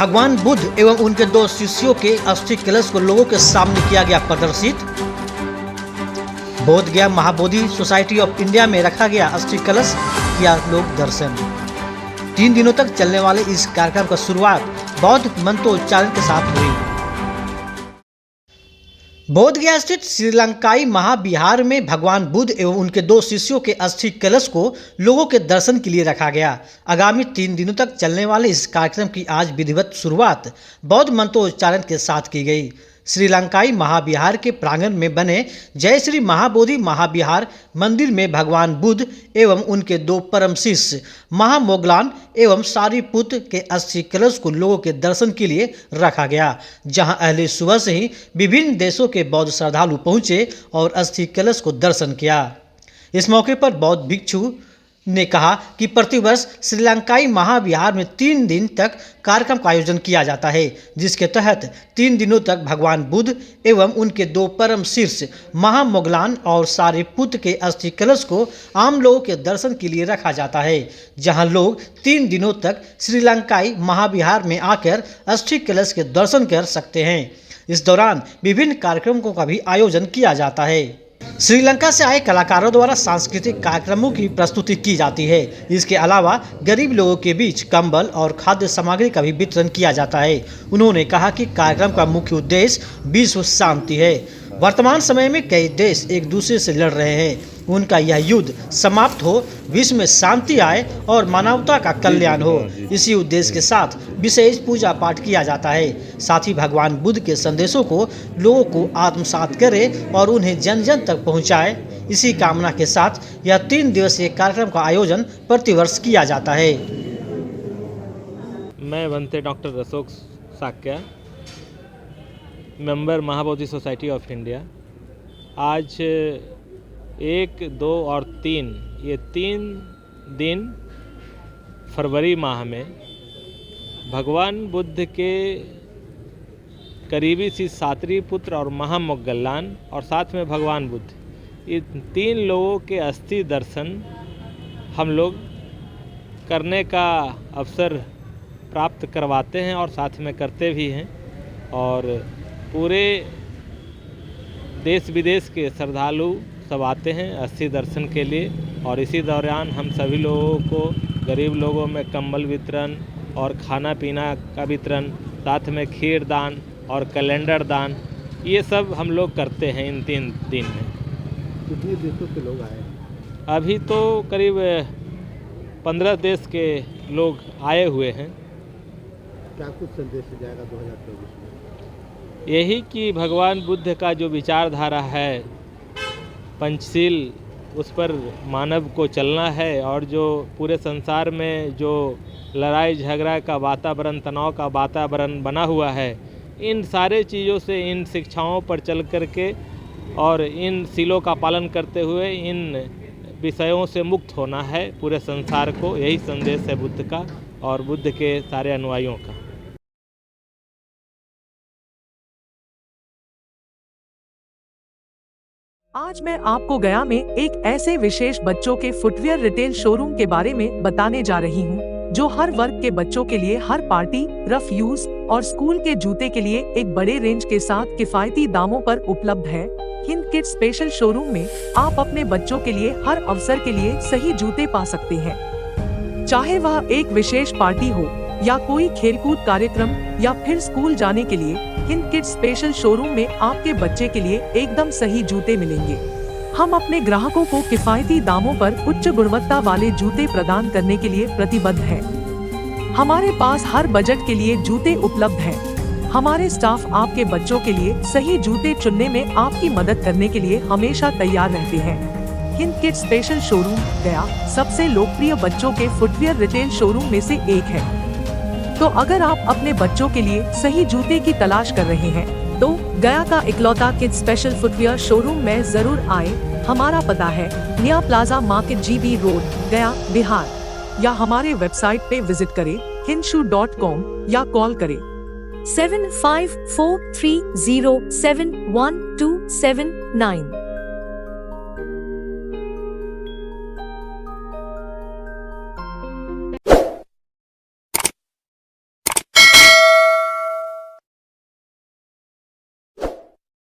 भगवान बुद्ध एवं उनके 2 शिष्यों के अस्थि कलश को लोगों के सामने किया गया प्रदर्शित। बोध गया महाबोधि सोसाइटी ऑफ इंडिया में रखा गया अस्थि कलश, किया लोग दर्शन। 3 दिनों तक चलने वाले इस कार्यक्रम का शुरुआत बौद्ध मंत्रोच्चारण के साथ हुई। बोध गया स्थित श्रीलंकाई महाविहार में भगवान बुद्ध एवं उनके 2 शिष्यों के अस्थि कलश को लोगों के दर्शन के लिए रखा गया। आगामी 3 दिनों तक चलने वाले इस कार्यक्रम की आज विधिवत शुरुआत बौद्ध मंत्रोच्चारण के साथ की गई। श्रीलंकाई महाविहार के प्रांगण में बने जय श्री महाबोधि महाविहार मंदिर में भगवान बुद्ध एवं उनके 2 परम शिष्य महामोगलान एवं सारिपुत्र के अस्थि कलश को लोगों के दर्शन के लिए रखा गया, जहां अहले सुबह से ही विभिन्न देशों के बौद्ध श्रद्धालु पहुंचे और अस्थि कलश को दर्शन किया। इस मौके पर बौद्ध भिक्षु ने कहा कि प्रतिवर्ष श्रीलंकाई महाविहार में 3 दिन तक कार्यक्रम का आयोजन किया जाता है, जिसके तहत 3 दिनों तक भगवान बुद्ध एवं उनके 2 परम शिष्य महामोगलान और सारिपुत्र के अस्थि कलश को आम लोगों के दर्शन के लिए रखा जाता है, जहां लोग 3 दिनों तक श्रीलंकाई महाविहार में आकर अस्थि कलश के दर्शन कर सकते हैं। इस दौरान विभिन्न कार्यक्रमों का भी आयोजन किया जाता है। श्रीलंका से आए कलाकारों द्वारा सांस्कृतिक कार्यक्रमों की प्रस्तुति की जाती है। इसके अलावा गरीब लोगों के बीच कंबल और खाद्य सामग्री का भी वितरण किया जाता है। उन्होंने कहा कि कार्यक्रम का मुख्य उद्देश्य विश्व शांति है। वर्तमान समय में कई देश एक दूसरे से लड़ रहे हैं। उनका यह युद्ध समाप्त हो, विश्व में शांति आए और मानवता का कल्याण हो। इसी उद्देश्य के साथ विशेष पूजा पाठ किया जाता है। साथ ही भगवान बुद्ध के संदेशों को लोगों को आत्मसात करे और उन्हें जन जन तक पहुंचाए। इसी कामना के साथ यह 3 दिवसीय कार्यक्रम का आयोजन प्रतिवर्ष किया जाता है। मैं बनते doctor Ashok Shakya, member Mahabodhi Society of India. आज 1, 2 और 3 ये 3 दिन फरवरी माह में भगवान बुद्ध के करीबी सी सारिपुत्र और महामोगलान और साथ में भगवान बुद्ध, ये 3 लोगों के अस्थि दर्शन हम लोग करने का अवसर प्राप्त करवाते हैं और साथ में करते भी हैं। और पूरे देश विदेश के श्रद्धालु सब आते हैं अस्थि दर्शन के लिए। और इसी दौरान हम सभी लोगों को, गरीब लोगों में कंबल वितरण और खाना पीना का वितरण, साथ में खीर दान और कैलेंडर दान, ये सब हम लोग करते हैं इन 3 दिन में। कितने देशों से लोग आए? अभी तो करीब 15 देश के लोग आए हुए हैं। क्या कुछ संदेश जाएगा 2024 में? यही कि भगवान बुद्ध का जो विचारधारा है पंचशील, उस पर मानव को चलना है। और जो पूरे संसार में जो लड़ाई झगड़ा का वातावरण, तनाव का वातावरण बना हुआ है, इन सारे चीज़ों से, इन शिक्षाओं पर चल कर के और इन सीलों का पालन करते हुए इन विषयों से मुक्त होना है पूरे संसार को। यही संदेश है बुद्ध का और बुद्ध के सारे अनुयायियों का। आज मैं आपको गया में एक ऐसे विशेष बच्चों के फुटवियर रिटेल शोरूम के बारे में बताने जा रही हूँ, जो हर वर्ग के बच्चों के लिए हर पार्टी, रफ यूज और स्कूल के जूते के लिए एक बड़े रेंज के साथ किफायती दामों पर उपलब्ध है। हिंद किड्स स्पेशल शोरूम में आप अपने बच्चों के लिए हर अवसर के लिए सही जूते पा सकते हैं। चाहे वह एक विशेष पार्टी हो या कोई खेलकूद कार्यक्रम या फिर स्कूल जाने के लिए, हिंद किड्स स्पेशल शोरूम में आपके बच्चे के लिए एकदम सही जूते मिलेंगे। हम अपने ग्राहकों को किफायती दामों पर उच्च गुणवत्ता वाले जूते प्रदान करने के लिए प्रतिबद्ध हैं। हमारे पास हर बजट के लिए जूते उपलब्ध हैं। हमारे स्टाफ आपके बच्चों के लिए सही जूते चुनने में आपकी मदद करने के लिए हमेशा तैयार रहते हैं। हिंद किड्स स्पेशल शोरूम गया सबसे लोकप्रिय बच्चों के फुटवियर रिटेल शोरूम में से एक है। तो अगर आप अपने बच्चों के लिए सही जूते की तलाश कर रहे हैं, तो गया का इकलौता किड्स स्पेशल फुटवियर शोरूम में जरूर आए। हमारा पता है नया प्लाजा मार्केट, GB रोड, गया, बिहार। या हमारे वेबसाइट पे विजिट करें hinshoe.com या कॉल करें 7543071279।